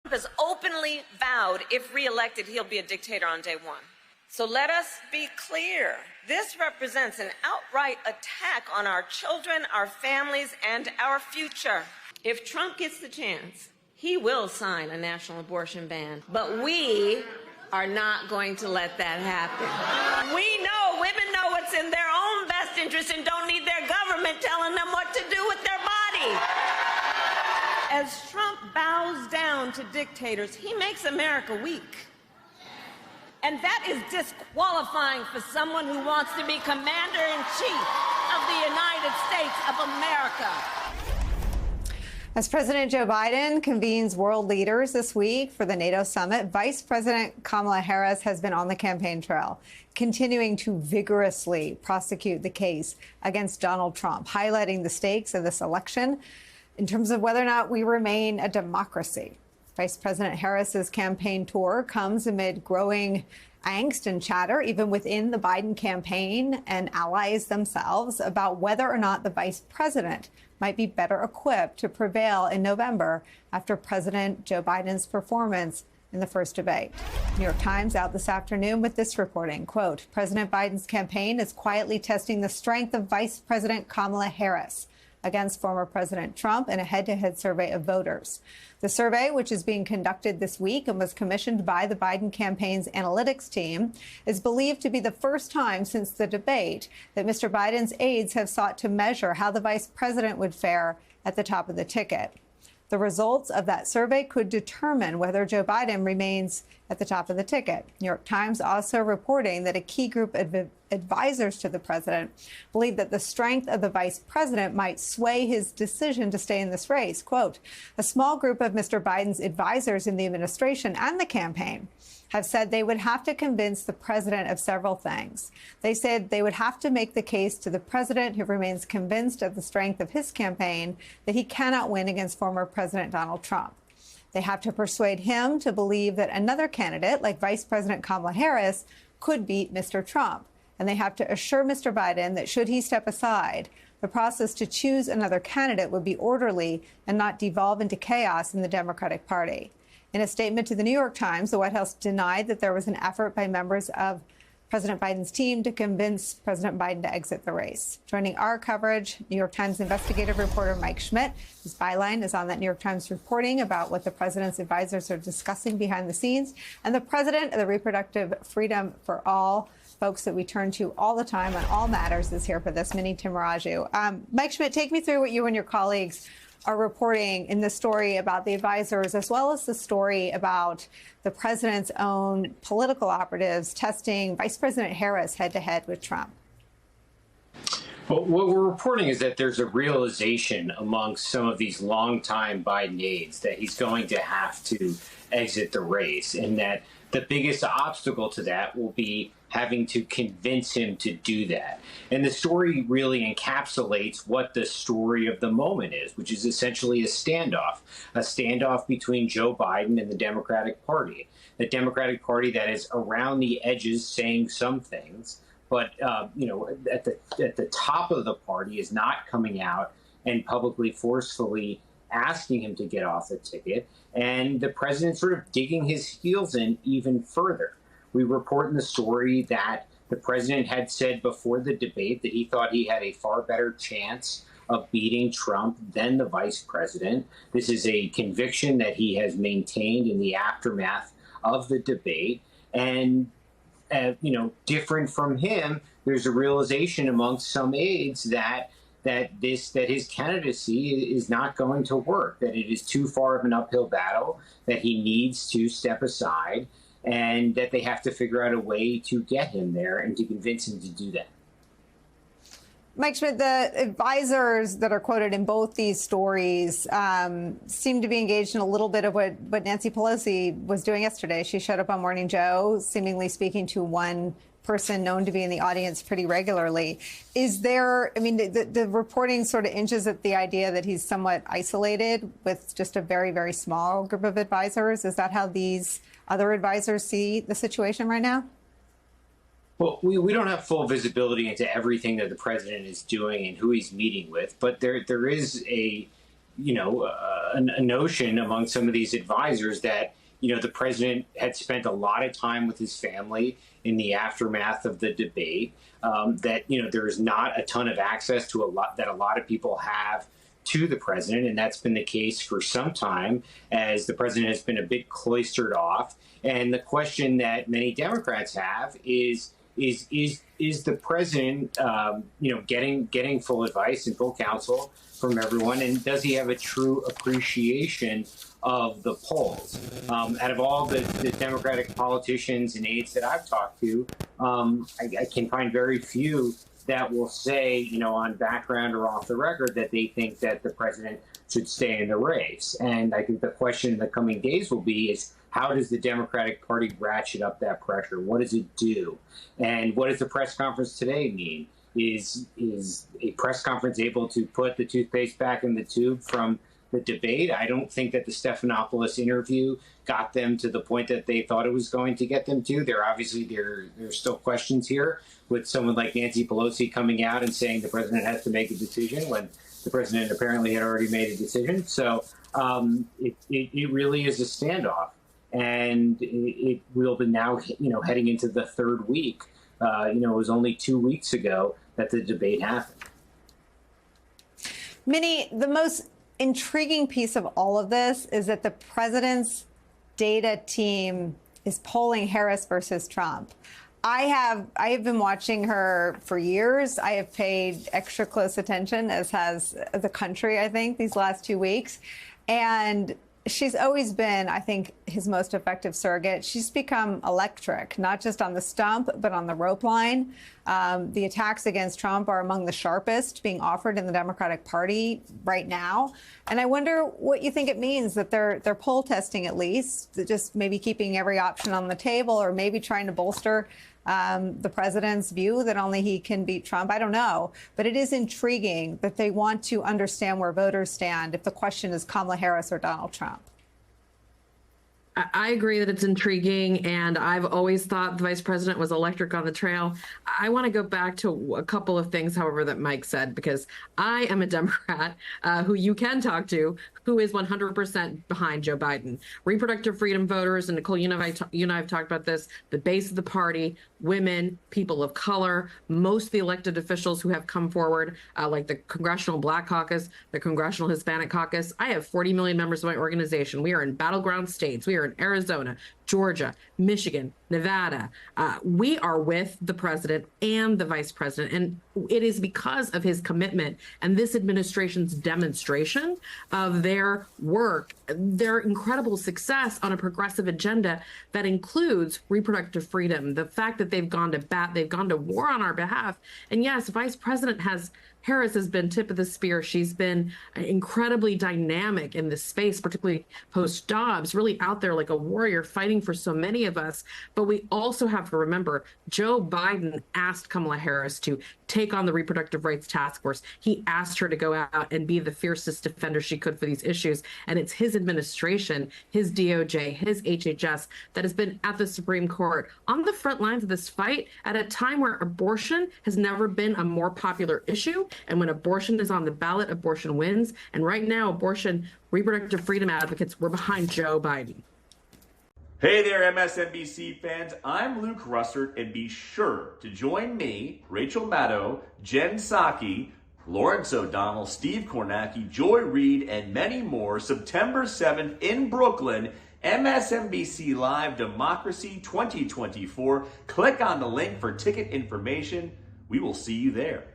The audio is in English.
has openly vowed, if reelected, he'll be a dictator on day one. So let us be clear. This represents an outright attack on our children, our families, and our future. If Trump gets the chance, he will sign a national abortion ban. But we are not going to let that happen. We know, women know what's in their own best interest and don't need their government telling them what to do with their body. As Trump bows down to dictators, he makes America weak. And that is disqualifying for someone who wants to be commander-in-chief of the United States of America. As President Joe Biden convenes world leaders this week for the NATO summit, Vice President Kamala Harris has been on the campaign trail, continuing to vigorously prosecute the case against Donald Trump, highlighting the stakes of this election in terms of whether or not we remain a democracy. Vice President Harris's campaign tour comes amid growing angst and chatter, even within the Biden campaign and allies themselves, about whether or not the vice president might be better equipped to prevail in November after President Joe Biden's performance in the first debate. New York Times out this afternoon with this reporting, quote, President Biden's campaign is quietly testing the strength of Vice President Kamala Harris against former President Trump in a head-to-head survey of voters. The survey, which is being conducted this week and was commissioned by the Biden campaign's analytics team, is believed to be the first time since the debate that Mr. Biden's aides have sought to measure how the vice president would fare at the top of the ticket. The results of that survey could determine whether Joe Biden remains at the top of the ticket. New York Times also reporting that a key group of advisors to the president believe that the strength of the vice president might sway his decision to stay in this race. Quote, a small group of Mr. Biden's advisors in the administration and the campaign have said they would have to convince the president of several things. They said they would have to make the case to the president, who remains convinced of the strength of his campaign, that he cannot win against former President Donald Trump. They have to persuade him to believe that another candidate, like Vice President Kamala Harris, could beat Mr. Trump. And they have to assure Mr. Biden that should he step aside, the process to choose another candidate would be orderly and not devolve into chaos in the Democratic Party. In a statement to the New York Times, the White House denied that there was an effort by members of President Biden's team to convince President Biden to exit the race. Joining our coverage, New York Times investigative reporter Mike Schmidt. His byline is on that New York Times reporting about what the president's advisors are discussing behind the scenes. And the president of the Reproductive Freedom for All, folks that we turn to all the time on all matters, is here for this. Mini Timuraju. Mike Schmidt, take me through what you and your colleagues are reporting in the story about the advisors, as well as the story about the president's own political operatives testing Vice President Harris head-to-head with Trump. Well, what we're reporting is that there's a realization amongst some of these longtime Biden aides that he's going to have to exit the race, and that the biggest obstacle to that will be having to convince him to do that. And the story really encapsulates what the story of the moment is, which is essentially a standoff between Joe Biden and the Democratic Party. The Democratic Party that is around the edges saying some things, but at the top of the party is not coming out and publicly forcefully asking him to get off the ticket, and the president sort of digging his heels in even further. We report in the story that the president had said before the debate that he thought he had a far better chance of beating Trump than the vice president. This is a conviction that he has maintained in the aftermath of the debate. And, different from him, there's a realization amongst some aides that his candidacy is not going to work, that it is too far of an uphill battle, that he needs to step aside, and that they have to figure out a way to get him there and to convince him to do that. Mike Schmidt, the advisors that are quoted in both these stories seem to be engaged in a little bit of what Nancy Pelosi was doing yesterday. She showed up on Morning Joe, seemingly speaking to one person known to be in the audience pretty regularly. Is there, the reporting sort of inches at the idea that he's somewhat isolated with just a very, very small group of advisors. Is that how these other advisors see the situation right now? Well, we don't have full visibility into everything that the president is doing and who he's meeting with, but there is a a notion among some of these advisors that, the president had spent a lot of time with his family in the aftermath of the debate, that, there is not a ton of access to a lot of people have to the president. And that's been the case for some time, as the president has been a bit cloistered off. And the question that many Democrats have is the president, getting full advice and full counsel from everyone, and does he have a true appreciation of the polls? Out of all the Democratic politicians and aides that I've talked to, I can find very few that will say, on background or off the record, that they think that the president should stay in the race. And I think the question in the coming days will be is, how does the Democratic Party ratchet up that pressure? What does it do? And what does the press conference today mean? Is a press conference able to put the toothpaste back in the tube from the debate? I don't think that the Stephanopoulos interview got them to the point that they thought it was going to get them to. There's still questions here, with someone like Nancy Pelosi coming out and saying the president has to make a decision when the president apparently had already made a decision. So it really is a standoff. And it will be now, heading into the third week. It was only 2 weeks ago that the debate happened. Minnie, the most intriguing piece of all of this is that the president's data team is polling Harris versus Trump. I have been watching her for years. I have paid extra close attention, as has the country, I think, these last 2 weeks. And she's always been, I think, his most effective surrogate. She's become electric, not just on the stump, but on the rope line. The attacks against Trump are among the sharpest being offered in the Democratic Party right now. And I wonder what you think it means that they're poll testing, at least, just maybe keeping every option on the table, or maybe trying to bolster the president's view that only he can beat Trump. I don't know. But it is intriguing that they want to understand where voters stand if the question is Kamala Harris or Donald Trump. I agree that it's intriguing, and I've always thought the vice president was electric on the trail. I want to go back to a couple of things, however, that Mike said, because I am a Democrat who you can talk to, who is 100% behind Joe Biden. Reproductive freedom voters, and Nicole, you and I have talked about this, the base of the party, women, people of color, most of the elected officials who have come forward, like the Congressional Black Caucus, the Congressional Hispanic Caucus. I have 40 million members of my organization. We are in battleground states. We are in Arizona, Georgia, Michigan, Nevada. We are with the president and the vice president. And it is because of his commitment and this administration's demonstration of their work, their incredible success on a progressive agenda that includes reproductive freedom, the fact that they've gone to bat, they've gone to war on our behalf. And yes, Vice President Harris has been tip of the spear. She's been incredibly dynamic in this space, particularly post-Dobbs, really out there like a warrior fighting for so many of us. But we also have to remember Joe Biden asked Kamala Harris to take on the Reproductive Rights Task Force. He asked her to go out and be the fiercest defender she could for these issues. And it's his administration, his DOJ, his HHS that has been at the Supreme Court on the front lines of this fight at a time where abortion has never been a more popular issue. And when abortion is on the ballot, abortion wins. And right now, reproductive freedom advocates, we're behind Joe Biden. Hey there, MSNBC fans. I'm Luke Russert, and be sure to join me, Rachel Maddow, Jen Psaki, Lawrence O'Donnell, Steve Kornacki, Joy Reid, and many more September 7th in Brooklyn, MSNBC Live Democracy 2024. Click on the link for ticket information. We will see you there.